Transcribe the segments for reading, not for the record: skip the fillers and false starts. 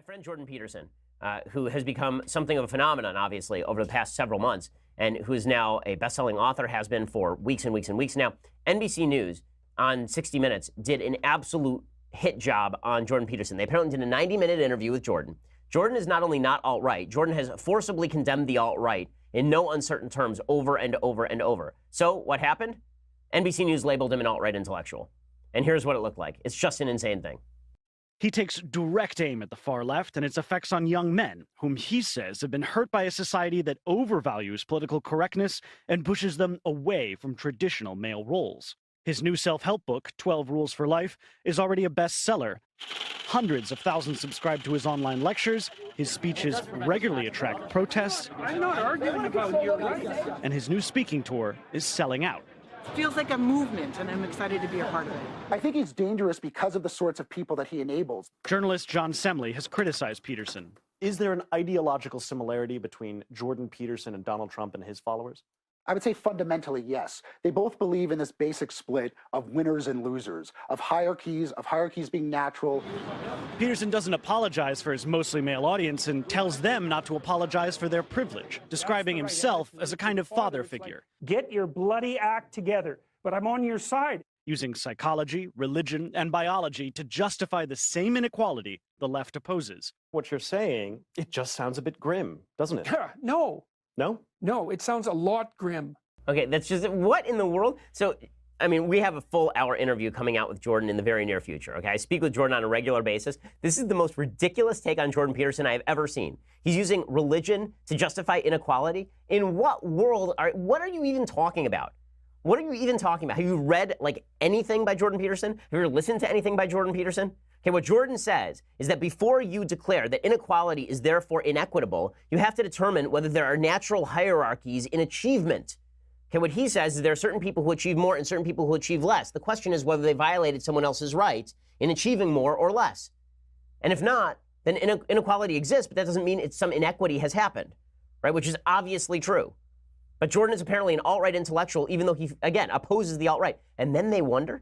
My friend Jordan Peterson, who has become something of a phenomenon, obviously, over the past several months, and who is now a best-selling author, has been for weeks and weeks and weeks now. NBC News on 60 Minutes did an absolute hit job on Jordan Peterson. They apparently did a 90-minute interview with Jordan. Jordan is not only not alt-right, Jordan has forcibly condemned the alt-right in no uncertain terms over and over and over. So what happened? NBC News labeled him an alt-right intellectual. And here's what it looked like. It's just an insane thing. He takes direct aim at the far left and its effects on young men, whom he says have been hurt by a society that overvalues political correctness and pushes them away from traditional male roles. His new self-help book, 12 Rules for Life, is already a bestseller. Hundreds of thousands subscribe to his online lectures. His speeches regularly attract protests. I'm not arguing about your rights. And his new speaking tour is selling out. It feels like a movement, and I'm excited to be a part of it. I think he's dangerous because of the sorts of people that he enables. Journalist John Semley has criticized Peterson. Is there an ideological similarity between Jordan Peterson and Donald Trump and his followers? I would say fundamentally, yes. They both believe in this basic split of winners and losers, of hierarchies being natural. Peterson doesn't apologize for his mostly male audience and tells them not to apologize for their privilege, describing himself as a kind of father figure. Get your bloody act together, but I'm on your side. Using psychology, religion, and biology to justify the same inequality the left opposes. What you're saying, it just sounds a bit grim, doesn't it? No. No? No, it sounds a lot grim. Okay, that's just, what in the world? So, I mean, we have a full hour interview coming out with Jordan in the very near future, okay? I speak with Jordan on a regular basis. This is the most ridiculous take on Jordan Peterson I have ever seen. He's using religion to justify inequality. In what world what are you even talking about? What are you even talking about? Have you read, like, anything by Jordan Peterson? Have you ever listened to anything by Jordan Peterson? Okay, what Jordan says is that before you declare that inequality is therefore inequitable, you have to determine whether there are natural hierarchies in achievement. Okay, what he says is there are certain people who achieve more and certain people who achieve less. The question is whether they violated someone else's rights in achieving more or less. And if not, then inequality exists, but that doesn't mean some inequity has happened, right? Which is obviously true. But Jordan is apparently an alt-right intellectual, even though he, again, opposes the alt-right. And then they wonder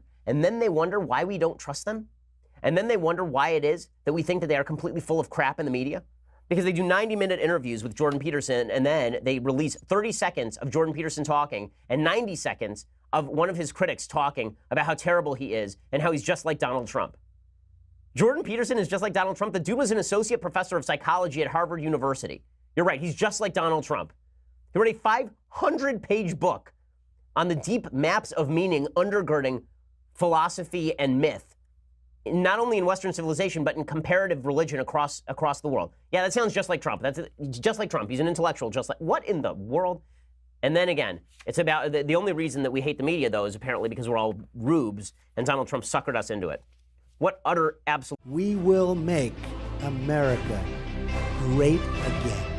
why we don't trust them. And then they wonder why it is that we think that they are completely full of crap in the media. Because they do 90-minute interviews with Jordan Peterson, and then they release 30 seconds of Jordan Peterson talking and 90 seconds of one of his critics talking about how terrible he is and how he's just like Donald Trump. Jordan Peterson is just like Donald Trump. The dude was an associate professor of psychology at Harvard University. You're right, he's just like Donald Trump. He wrote a 500-page book on the deep maps of meaning undergirding philosophy and myth, not only in Western civilization, but in comparative religion across the world. Yeah, that sounds just like Trump. That's just like Trump. He's an intellectual, just like, what in the world? And then again, it's about, the only reason that we hate the media, though, is apparently because we're all rubes, and Donald Trump suckered us into it. What utter absolute... We will make America great again.